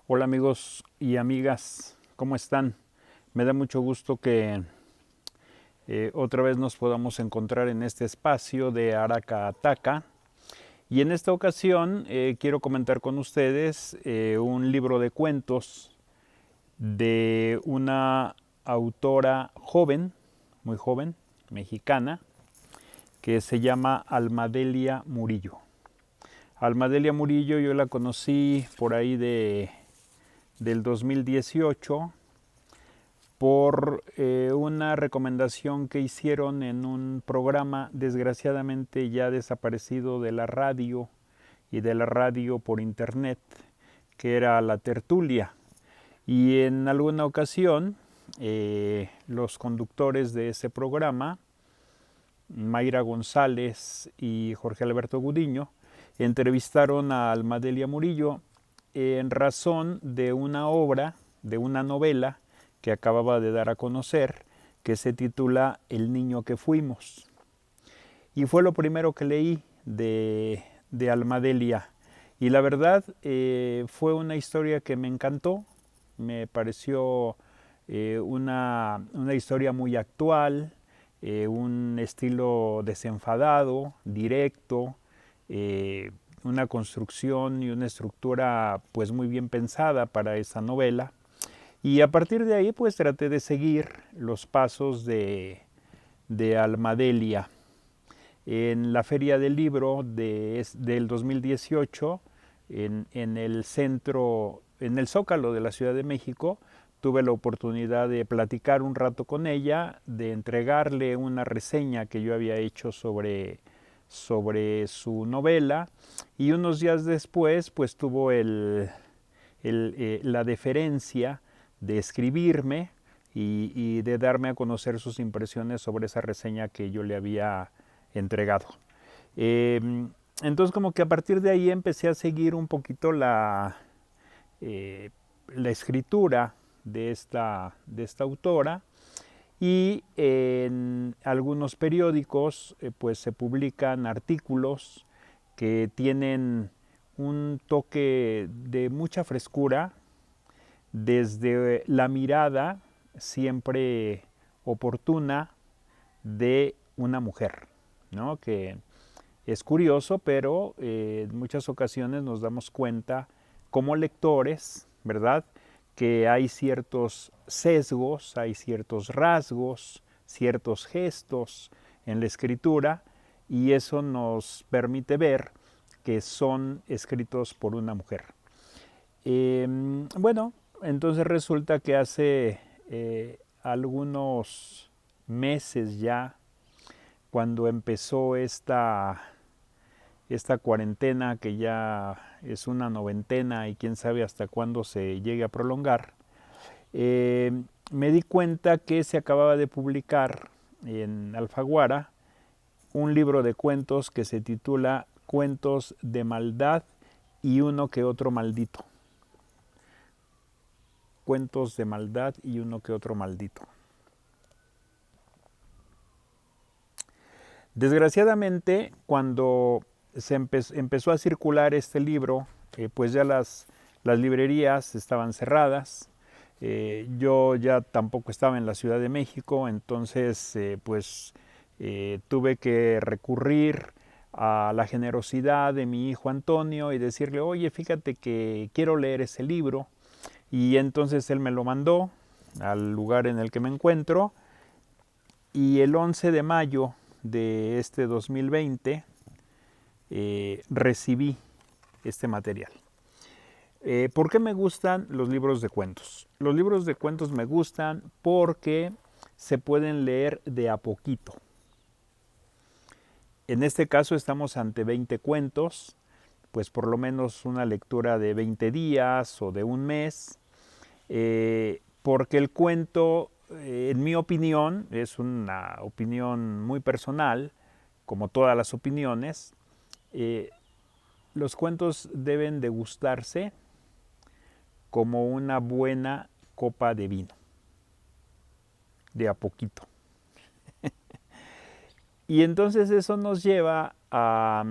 Hola amigos y amigas, ¿cómo están? Me da mucho gusto que otra vez nos podamos encontrar en este espacio de Araca Ataca. Y en esta ocasión quiero comentar con ustedes un libro de cuentos de una autora joven, muy joven, mexicana, que se llama Almadelia Murillo. Almadelia Murillo yo la conocí por ahí del 2018 por una recomendación que hicieron en un programa desgraciadamente ya desaparecido de la radio y de la radio por internet, que era La Tertulia. Y en alguna ocasión los conductores de ese programa, Mayra González y Jorge Alberto Gudiño, entrevistaron a Almadelia Murillo en razón de una obra, de una novela que acababa de dar a conocer, que se titula El niño que fuimos. Y fue lo primero que leí de Almadelia. Y la verdad fue una historia que me encantó, me pareció una historia muy actual, un estilo desenfadado, directo, una construcción y una estructura pues muy bien pensada para esa novela. Y a partir de ahí pues traté de seguir los pasos de Almadelia. En la Feria del Libro del 2018, en el centro, en el Zócalo de la Ciudad de México, tuve la oportunidad de platicar un rato con ella, de entregarle una reseña que yo había hecho sobre su novela, y unos días después pues tuvo la deferencia de escribirme y de darme a conocer sus impresiones sobre esa reseña que yo le había entregado. Eh, entonces como que a partir de ahí empecé a seguir un poquito la escritura de esta autora, y en algunos periódicos pues se publican artículos que tienen un toque de mucha frescura, desde la mirada siempre oportuna de una mujer, ¿no? Que es curioso, pero en muchas ocasiones nos damos cuenta como lectores, ¿verdad?, que hay ciertos sesgos, hay ciertos rasgos, ciertos gestos en la escritura, y eso nos permite ver que son escritos por una mujer. Bueno, entonces resulta que hace algunos meses ya, cuando empezó esta cuarentena, que ya es una noventena y quién sabe hasta cuándo se llegue a prolongar, me di cuenta que se acababa de publicar en Alfaguara un libro de cuentos que se titula Cuentos de Maldad y uno que otro maldito. Cuentos de maldad y uno que otro maldito. Desgraciadamente, cuando se empezó a circular este libro, pues ya las librerías estaban cerradas. Yo ya tampoco estaba en la Ciudad de México, entonces tuve que recurrir a la generosidad de mi hijo Antonio y decirle, oye, fíjate que quiero leer ese libro. Y entonces él me lo mandó al lugar en el que me encuentro, y el 11 de mayo de este 2020 recibí este material. ¿Por qué me gustan los libros de cuentos? Los libros de cuentos me gustan porque se pueden leer de a poquito. En este caso estamos ante 20 cuentos, pues por lo menos una lectura de 20 días o de un mes, porque el cuento, en mi opinión, es una opinión muy personal, como todas las opiniones, los cuentos deben degustarse como una buena copa de vino, de a poquito. Y entonces eso nos lleva a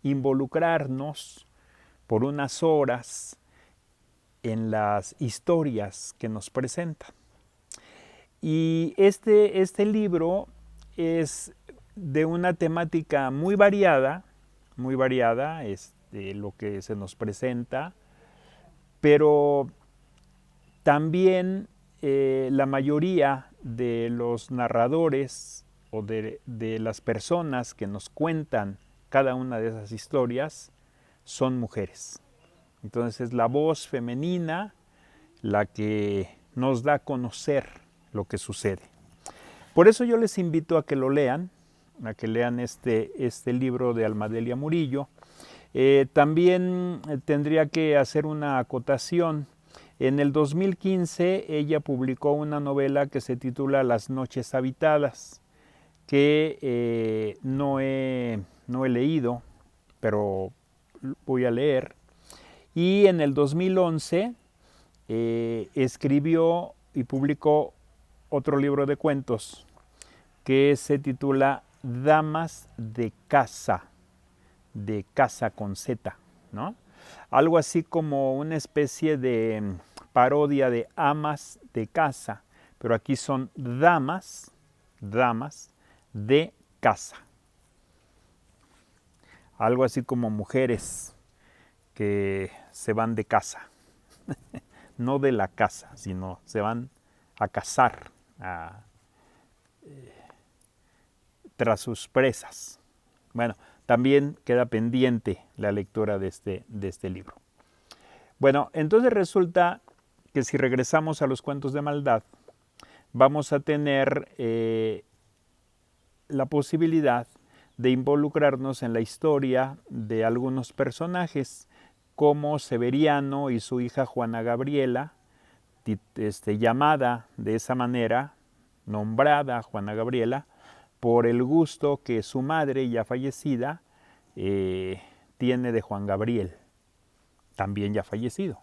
involucrarnos por unas horas en las historias que nos presentan. Y este libro es de una temática muy variada, lo que se nos presenta, pero también la mayoría de los narradores o de las personas que nos cuentan cada una de esas historias son mujeres. Entonces es la voz femenina la que nos da a conocer lo que sucede. Por eso yo les invito a que lo lean, a que lean este libro de Alma Delia Murillo. También tendría que hacer una acotación. En el 2015 ella publicó una novela que se titula Las noches habitadas, que no he leído, pero voy a leer. Y en el 2011 escribió y publicó otro libro de cuentos que se titula Damas de casa con Z, ¿no? Algo así como una especie de parodia de amas de casa, pero aquí son damas de casa. Algo así como mujeres que se van de casa, no de la casa, sino se van a cazar tras sus presas. Bueno, también queda pendiente la lectura de este libro. Bueno, entonces resulta que si regresamos a los cuentos de maldad, vamos a tener la posibilidad de involucrarnos en la historia de algunos personajes, como Severiano y su hija Juana Gabriela, llamada de esa manera, nombrada Juana Gabriela, por el gusto que su madre, ya fallecida, tiene de Juan Gabriel, también ya fallecido.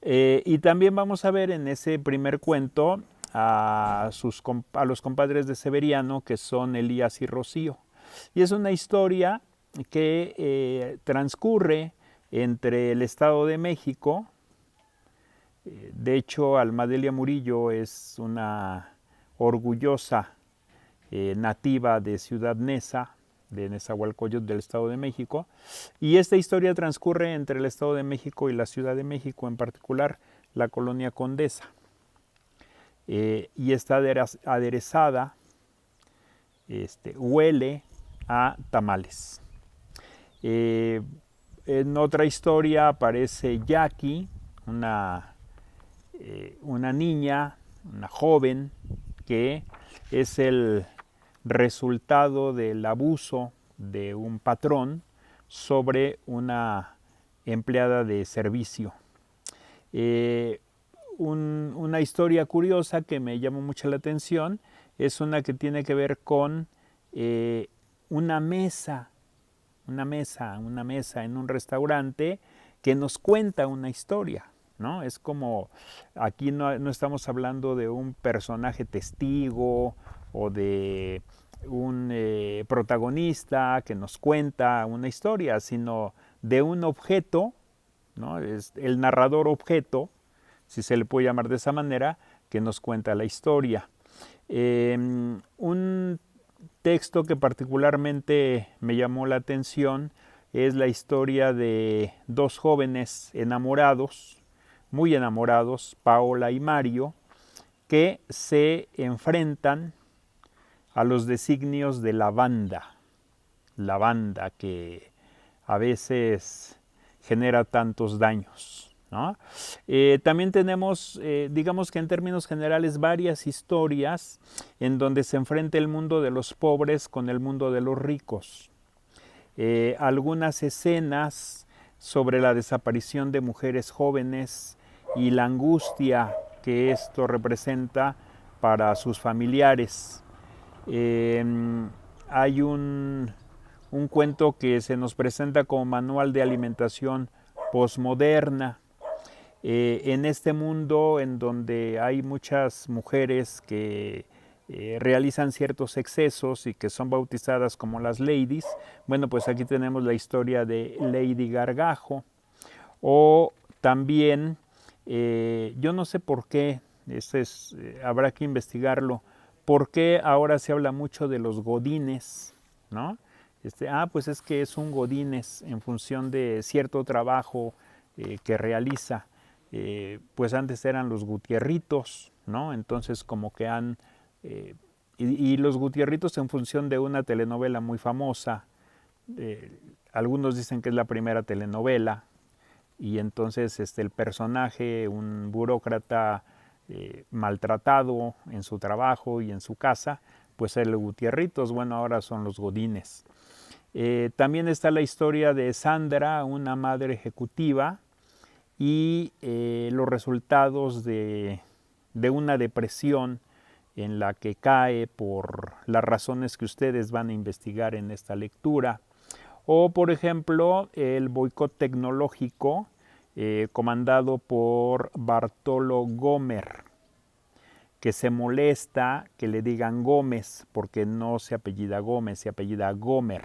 Y también vamos a ver en ese primer cuento a los compadres de Severiano, que son Elías y Rocío. Y es una historia que transcurre entre el Estado de México. De hecho, Alma Delia Murillo es una orgullosa nativa de Ciudad Neza, de Nezahualcóyotl, del Estado de México, y esta historia transcurre entre el Estado de México y la Ciudad de México, en particular la colonia Condesa, y está aderezada, huele a tamales. En otra historia aparece Jackie, una niña, una joven, que es el resultado del abuso de un patrón sobre una empleada de servicio. Una historia curiosa que me llamó mucho la atención es una que tiene que ver con una mesa en un restaurante que nos cuenta una historia, ¿no? Es como, aquí no estamos hablando de un personaje testigo o de un protagonista que nos cuenta una historia, sino de un objeto, ¿no? Es el narrador objeto, si se le puede llamar de esa manera, que nos cuenta la historia. Un texto que particularmente me llamó la atención es la historia de dos jóvenes enamorados, muy enamorados, Paola y Mario, que se enfrentan a los designios de la banda que a veces genera tantos daños, ¿no? También tenemos, digamos que en términos generales, varias historias en donde se enfrenta el mundo de los pobres con el mundo de los ricos. Algunas escenas sobre la desaparición de mujeres jóvenes y la angustia que esto representa para sus familiares. Hay un cuento que se nos presenta como manual de alimentación posmoderna. En este mundo en donde hay muchas mujeres que realizan ciertos excesos y que son bautizadas como las ladies, bueno, pues aquí tenemos la historia de Lady Gargajo, o también, yo no sé por qué, habrá que investigarlo, por qué ahora se habla mucho de los godines, ¿no? Pues es que es un godines en función de cierto trabajo que realiza. Pues antes eran los Gutierritos, ¿no? Entonces como que y los Gutierritos en función de una telenovela muy famosa, algunos dicen que es la primera telenovela, y entonces el personaje, un burócrata maltratado en su trabajo y en su casa, pues el Gutierritos, bueno, ahora son los godines. También está la historia de Sandra, una madre ejecutiva, y los resultados de una depresión en la que cae por las razones que ustedes van a investigar en esta lectura. O, por ejemplo, el boicot tecnológico comandado por Bartolo Gómez, que se molesta que le digan Gómez porque no se apellida Gómez, se apellida Gómez.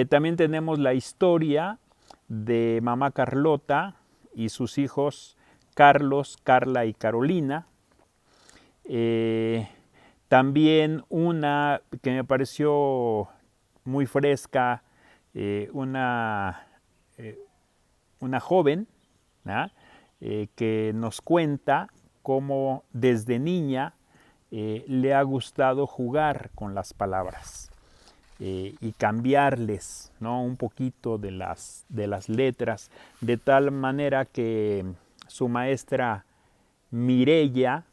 También tenemos la historia de mamá Carlota y sus hijos Carlos, Carla y Carolina. También una que me pareció muy fresca, una joven, ¿no? Que nos cuenta cómo desde niña le ha gustado jugar con las palabras y cambiarles, ¿no? Un poquito de las letras, de tal manera que su maestra Mireya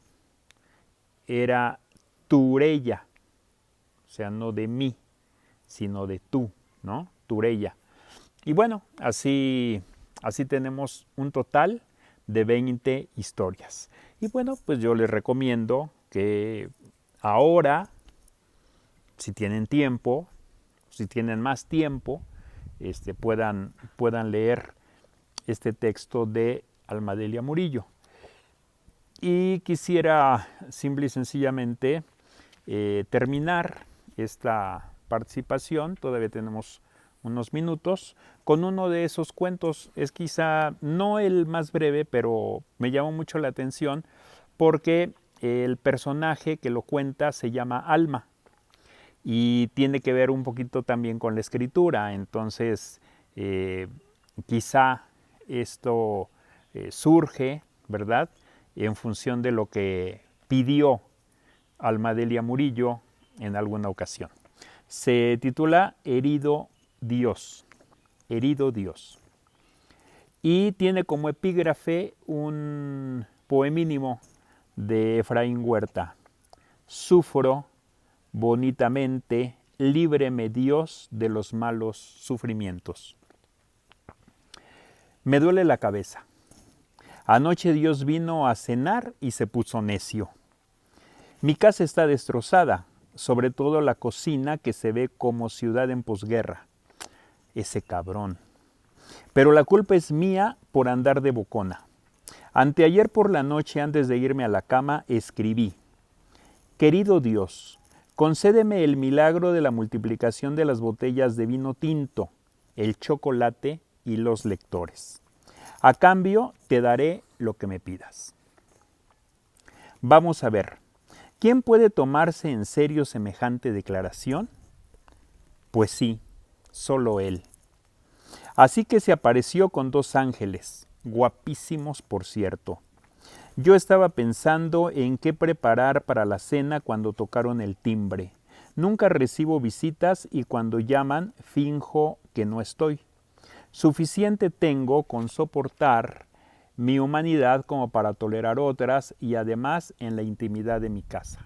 era Turella, o sea, no de mí, sino de tú, ¿no? Turella. Y bueno, así tenemos un total de 20 historias. Y bueno, pues yo les recomiendo que ahora, si tienen tiempo, si tienen más tiempo, puedan leer este texto de Almadelia Murillo. Y quisiera simple y sencillamente terminar esta participación, todavía tenemos unos minutos, con uno de esos cuentos. Es quizá no el más breve, pero me llamó mucho la atención porque el personaje que lo cuenta se llama Alma y tiene que ver un poquito también con la escritura. Entonces quizá esto surge, ¿verdad?, en función de lo que pidió Almadelia Murillo en alguna ocasión. Se titula Herido Dios, Herido Dios. Y tiene como epígrafe un poemínimo de Efraín Huerta. Sufro bonitamente, líbreme Dios de los malos sufrimientos. Me duele la cabeza. Anoche Dios vino a cenar y se puso necio. Mi casa está destrozada, sobre todo la cocina que se ve como ciudad en posguerra. Ese cabrón. Pero la culpa es mía por andar de bocona. Anteayer por la noche, antes de irme a la cama, escribí: Querido Dios, concédeme el milagro de la multiplicación de las botellas de vino tinto, el chocolate y los lectores. A cambio, te daré lo que me pidas. Vamos a ver, ¿quién puede tomarse en serio semejante declaración? Pues sí, solo él. Así que se apareció con 2 ángeles, guapísimos por cierto. Yo estaba pensando en qué preparar para la cena cuando tocaron el timbre. Nunca recibo visitas y cuando llaman finjo que no estoy. Suficiente tengo con soportar mi humanidad como para tolerar otras y además en la intimidad de mi casa.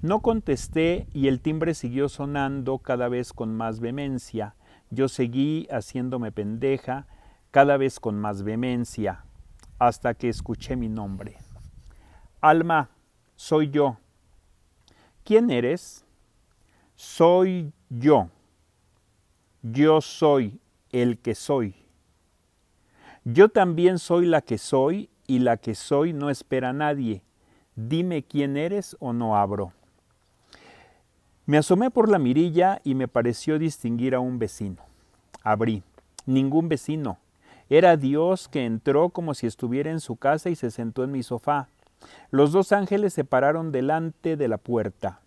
No contesté y el timbre siguió sonando cada vez con más vehemencia. Yo seguí haciéndome pendeja cada vez con más vehemencia hasta que escuché mi nombre. Alma, soy yo. ¿Quién eres? Soy yo. Yo soy el que soy. Yo también soy la que soy y la que soy no espera a nadie. Dime quién eres o no abro. Me asomé por la mirilla y me pareció distinguir a un vecino. Abrí. Ningún vecino. Era Dios que entró como si estuviera en su casa y se sentó en mi sofá. Los dos ángeles se pararon delante de la puerta.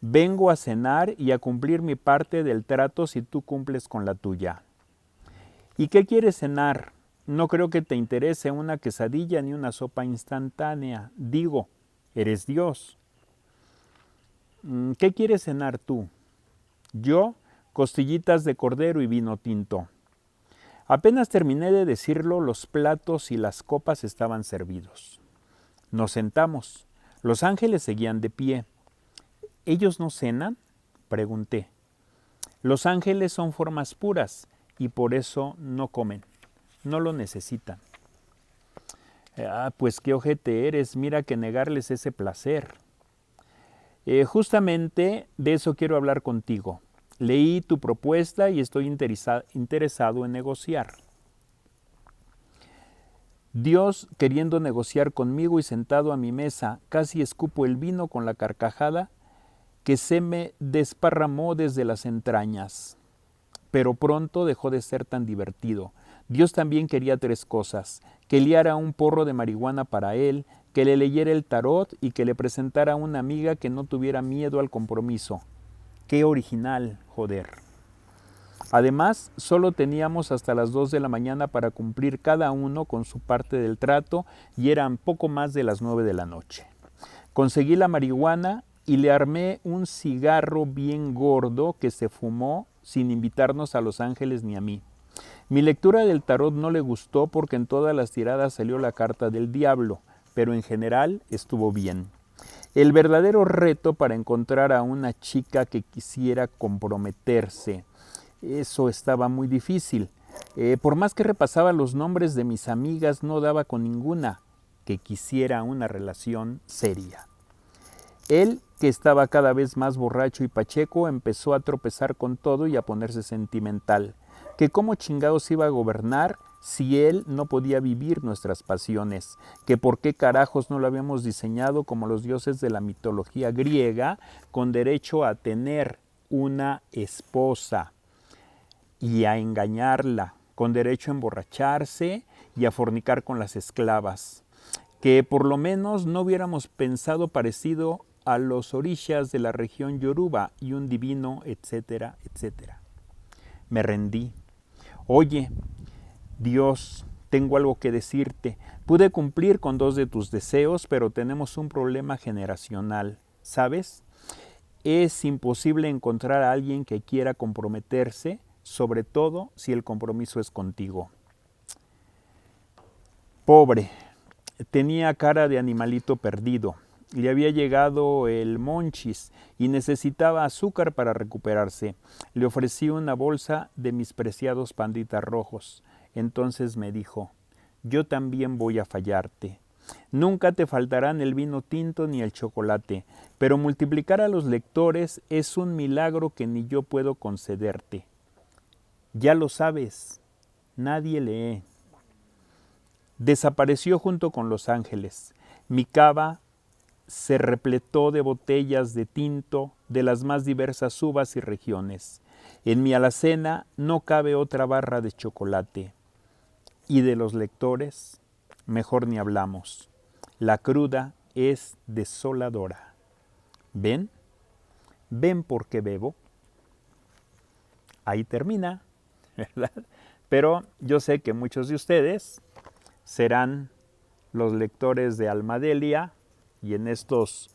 Vengo a cenar y a cumplir mi parte del trato si tú cumples con la tuya. ¿Y qué quieres cenar? No creo que te interese una quesadilla ni una sopa instantánea. Digo, eres Dios. ¿Qué quieres cenar tú? Yo, costillitas de cordero y vino tinto. Apenas terminé de decirlo, los platos y las copas estaban servidos. Nos sentamos. Los ángeles seguían de pie. ¿Ellos no cenan?, pregunté. Los ángeles son formas puras y por eso no comen. No lo necesitan. Pues qué ojete eres, mira que negarles ese placer. Justamente de eso quiero hablar contigo. Leí tu propuesta y estoy interesado en negociar. Dios, queriendo negociar conmigo y sentado a mi mesa, casi escupo el vino con la carcajada que se me desparramó desde las entrañas. Pero pronto dejó de ser tan divertido. Dios también quería tres cosas: que liara un porro de marihuana para él, que le leyera el tarot y que le presentara a una amiga que no tuviera miedo al compromiso. ¡Qué original, joder! Además, solo teníamos hasta las 2 de la mañana para cumplir cada uno con su parte del trato y eran poco más de las 9 de la noche. Conseguí la marihuana y le armé un cigarro bien gordo que se fumó sin invitarnos a Los Ángeles ni a mí. Mi lectura del tarot no le gustó porque en todas las tiradas salió la carta del diablo, pero en general estuvo bien. El verdadero reto para encontrar a una chica que quisiera comprometerse, eso estaba muy difícil. Por más que repasaba los nombres de mis amigas, no daba con ninguna que quisiera una relación seria. Él, que estaba cada vez más borracho y pacheco, empezó a tropezar con todo y a ponerse sentimental. Que cómo chingados iba a gobernar si él no podía vivir nuestras pasiones, que por qué carajos no lo habíamos diseñado como los dioses de la mitología griega, con derecho a tener una esposa y a engañarla, con derecho a emborracharse y a fornicar con las esclavas, que por lo menos no hubiéramos pensado parecido a los orishas de la región Yoruba y un divino, etcétera, etcétera. Me rendí. Oye, Dios, tengo algo que decirte. Pude cumplir con 2 de tus deseos, pero tenemos un problema generacional, ¿sabes? Es imposible encontrar a alguien que quiera comprometerse, sobre todo si el compromiso es contigo. Pobre, tenía cara de animalito perdido. Le había llegado el monchis y necesitaba azúcar para recuperarse. Le ofrecí una bolsa de mis preciados panditas rojos. Entonces me dijo: yo también voy a fallarte. Nunca te faltarán el vino tinto ni el chocolate, pero multiplicar a los lectores es un milagro que ni yo puedo concederte. Ya lo sabes, nadie lee. Desapareció junto con los ángeles. Mi cava se repletó de botellas de tinto de las más diversas uvas y regiones. En mi alacena no cabe otra barra de chocolate. Y de los lectores, mejor ni hablamos. La cruda es desoladora. ¿Ven? ¿Ven por qué bebo? Ahí termina, ¿verdad? Pero yo sé que muchos de ustedes serán los lectores de Almadelia y en estos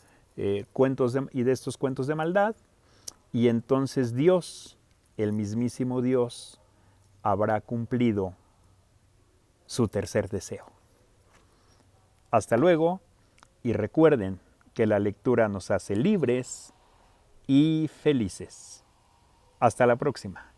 cuentos de maldad, y entonces Dios, el mismísimo Dios, habrá cumplido su tercer deseo. Hasta luego, y recuerden que la lectura nos hace libres y felices. Hasta la próxima.